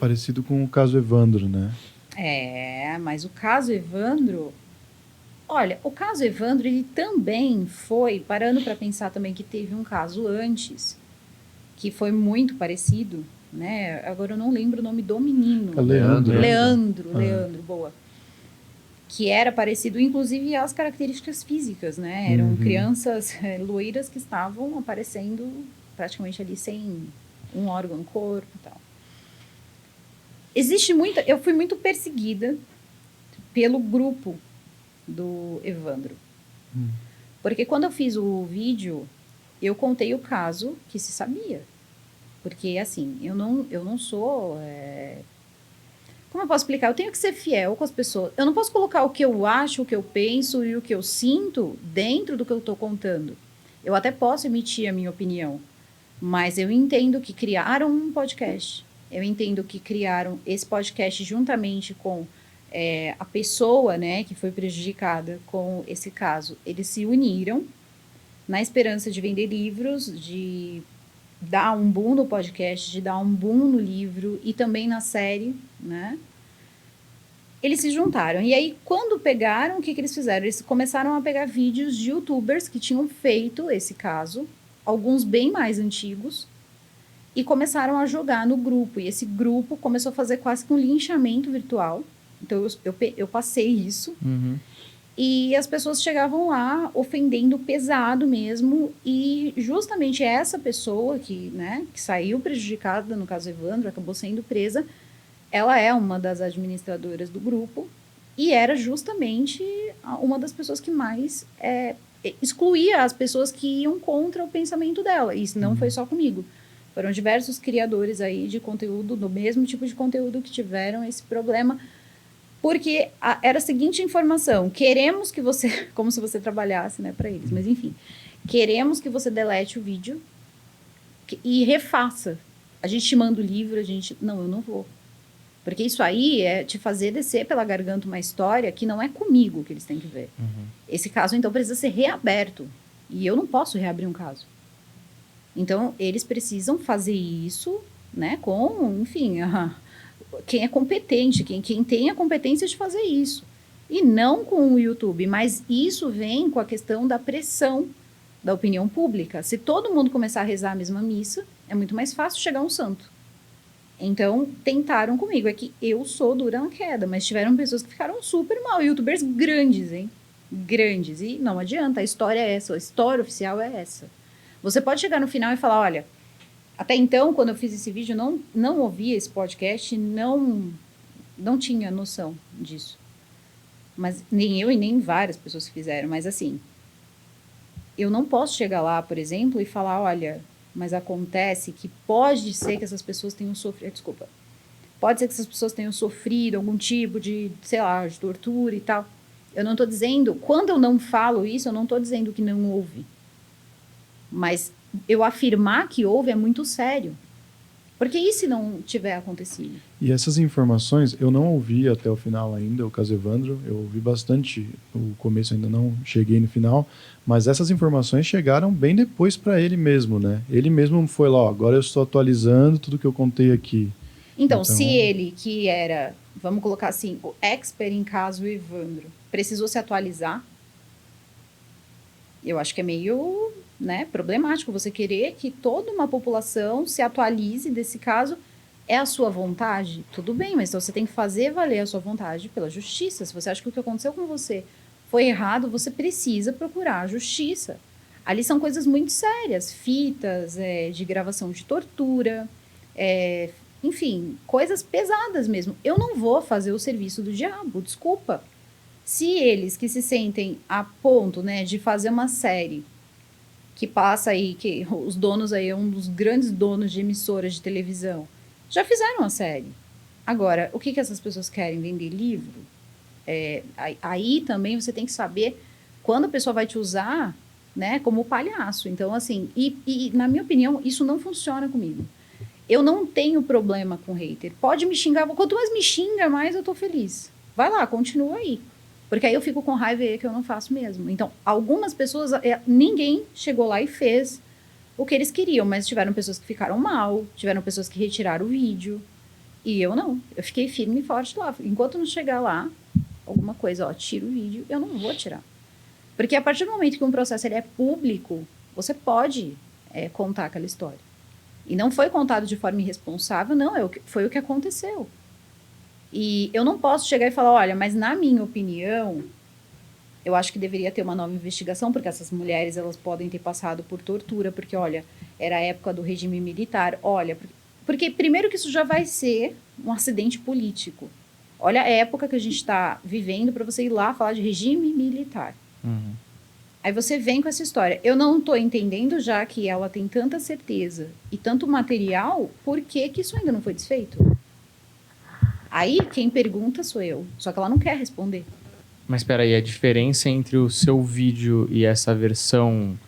Parecido com o caso Evandro, né? Mas o caso Evandro... Olha, o caso Evandro, ele também foi, parando para pensar também que teve um caso antes, que foi muito parecido, né? Agora eu não lembro o nome do menino. É Leandro. Leandro, boa. Que era parecido, inclusive, às características físicas, né? Eram crianças loiras que estavam aparecendo praticamente ali sem um órgão no corpo e tal. Eu fui muito perseguida pelo grupo do Evandro. Porque quando eu fiz o vídeo, eu contei o caso que se sabia. Porque, assim, eu não sou... Como eu posso explicar? Eu tenho que ser fiel com as pessoas. Eu não posso colocar o que eu acho, o que eu penso e o que eu sinto dentro do que eu estou contando. Eu até posso emitir a minha opinião, mas eu entendo que criaram um podcast. Eu entendo que criaram esse podcast juntamente com a pessoa, né, que foi prejudicada com esse caso. Eles se uniram na esperança de vender livros, de dar um boom no podcast, de dar um boom no livro e também na série, né? Eles se juntaram. E aí, quando pegaram, o que eles fizeram? Eles começaram a pegar vídeos de youtubers que tinham feito esse caso, alguns bem mais antigos, e começaram a jogar no grupo. E esse grupo começou a fazer quase que um linchamento virtual. Então, eu passei isso. E as pessoas chegavam lá ofendendo pesado mesmo. E justamente essa pessoa que saiu prejudicada, no caso Evandro, acabou sendo presa, ela é uma das administradoras do grupo e era justamente uma das pessoas que mais excluía as pessoas que iam contra o pensamento dela. E isso não foi só comigo. Foram diversos criadores aí de conteúdo, do mesmo tipo de conteúdo que tiveram esse problema. Porque era a seguinte informação: queremos que você... Como se você trabalhasse, né, para eles. Mas, enfim. Queremos que você delete o vídeo e refaça. A gente te manda o livro, Não, eu não vou. Porque isso aí é te fazer descer pela garganta uma história que não é comigo que eles têm que ver. Esse caso, então, precisa ser reaberto. E eu não posso reabrir um caso. Então, eles precisam fazer isso, né, com, enfim, quem é competente, quem tem a competência de fazer isso. E não com o YouTube. Mas isso vem com a questão da pressão da opinião pública. Se todo mundo começar a rezar a mesma missa, é muito mais fácil chegar a um santo. Então, tentaram comigo. É que eu sou dura na queda, mas tiveram pessoas que ficaram super mal. Youtubers grandes, hein? Grandes. E não adianta, a história é essa. A história oficial é essa. Você pode chegar no final e falar, olha, até então, quando eu fiz esse vídeo, não ouvia esse podcast, não tinha noção disso. Mas nem eu e nem várias pessoas que fizeram. Mas assim, eu não posso chegar lá, por exemplo, e falar, olha... Mas acontece que pode ser que essas pessoas tenham sofrido... Desculpa. Pode ser que essas pessoas tenham sofrido algum tipo de, sei lá, de tortura e tal. Eu não estou dizendo... Quando eu não falo isso, eu não estou dizendo que não houve. Mas eu afirmar que houve é muito sério. Porque e se não tiver acontecido? E essas informações, eu não ouvi até o final ainda, o caso Evandro. Eu ouvi bastante no começo, ainda não cheguei no final. Mas essas informações chegaram bem depois para ele mesmo, né? Ele mesmo foi lá, ó, agora eu estou atualizando tudo que eu contei aqui. Então, se ele, que era, vamos colocar assim, o expert em caso Evandro, precisou se atualizar, eu acho que é meio, né, problemático você querer que toda uma população se atualize desse caso. É a sua vontade? Tudo bem, mas então você tem que fazer valer a sua vontade pela justiça. Se você acha que o que aconteceu com você foi errado, você precisa procurar a justiça. Ali são coisas muito sérias, fitas de gravação de tortura, enfim, coisas pesadas mesmo. Eu não vou fazer o serviço do diabo, desculpa. Se eles que se sentem a ponto, né, de fazer uma série que passa aí, que os donos aí, um dos grandes donos de emissoras de televisão, já fizeram a série. Agora, o que essas pessoas querem? Vender livro? Aí também você tem que saber quando a pessoa vai te usar, né, como palhaço. Então, assim, e na minha opinião, isso não funciona comigo. Eu não tenho problema com hater. Pode me xingar, quanto mais me xinga, mais eu tô feliz. Vai lá, continua aí. Porque aí eu fico com raiva que eu não faço mesmo. Então, algumas pessoas, ninguém chegou lá e fez o que eles queriam, mas tiveram pessoas que ficaram mal, tiveram pessoas que retiraram o vídeo. E eu não. Eu fiquei firme e forte lá. Enquanto não chegar lá, alguma coisa, ó, tira o vídeo, eu não vou tirar. Porque a partir do momento que um processo ele é público, você pode contar aquela história. E não foi contado de forma irresponsável, não, foi o que aconteceu. E eu não posso chegar e falar, olha, mas na minha opinião, eu acho que deveria ter uma nova investigação, porque essas mulheres, elas podem ter passado por tortura, porque, olha, era a época do regime militar, olha, porque primeiro que isso já vai ser um acidente político. Olha a época que a gente está vivendo para você ir lá falar de regime militar. Uhum. Aí você vem com essa história. Eu não estou entendendo, já que ela tem tanta certeza e tanto material, por que isso ainda não foi desfeito? Aí quem pergunta sou eu, só que ela não quer responder. Mas espera aí, a diferença entre o seu vídeo e essa versão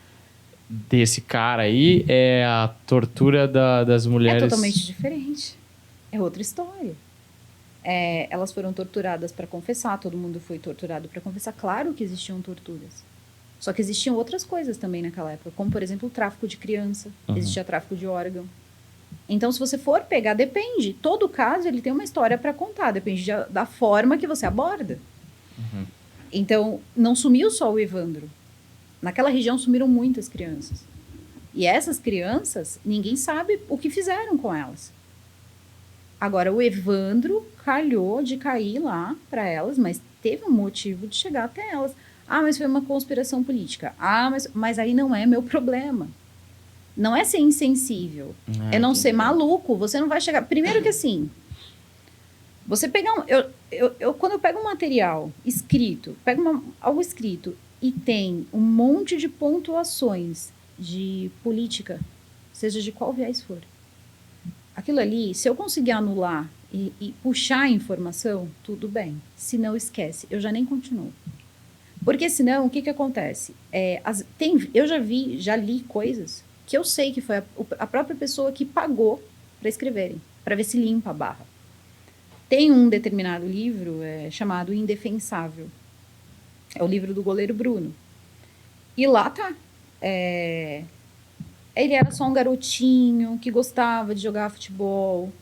desse cara aí é a tortura das mulheres... É totalmente diferente. É outra história. Elas foram torturadas para confessar, todo mundo foi torturado para confessar. Claro que existiam torturas. Só que existiam outras coisas também naquela época, como, por exemplo, o tráfico de criança. Existia tráfico de órgão. Então, se você for pegar, depende. Todo caso, ele tem uma história para contar. Depende da forma que você aborda. Então, não sumiu só o Evandro. Naquela região sumiram muitas crianças. E essas crianças, ninguém sabe o que fizeram com elas. Agora, o Evandro calhou de cair lá para elas, mas teve um motivo de chegar até elas. Ah, mas foi uma conspiração política. Ah, mas aí não é meu problema. Não é ser insensível. É não ser maluco. Você não vai chegar... Primeiro que assim... Você pegar... quando eu pego um material escrito, pego algo escrito e tem um monte de pontuações de política, seja de qual viés for, aquilo ali, se eu conseguir anular e puxar a informação, tudo bem. Se não, esquece. Eu já nem continuo. Porque senão, o que acontece? Eu já li coisas que eu sei que foi a própria pessoa que pagou para escreverem, para ver se limpa a barra. Tem um determinado livro chamado Indefensável. É o livro do goleiro Bruno. E lá tá. Ele era só um garotinho que gostava de jogar futebol.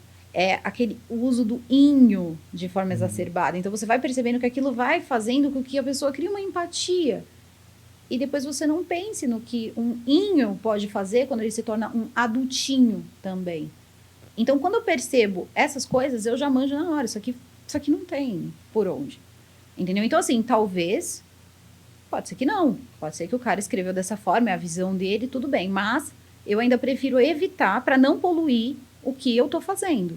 O uso do inho de forma exacerbada. Então, você vai percebendo que aquilo vai fazendo com que a pessoa crie uma empatia. E depois você não pense no que um inho pode fazer quando ele se torna um adultinho também. Então, quando eu percebo essas coisas, eu já manjo na hora. Isso aqui não tem por onde. Entendeu? Então, assim, talvez... Pode ser que não. Pode ser que o cara escreveu dessa forma, é a visão dele, tudo bem. Mas eu ainda prefiro evitar para não poluir o que eu tô fazendo.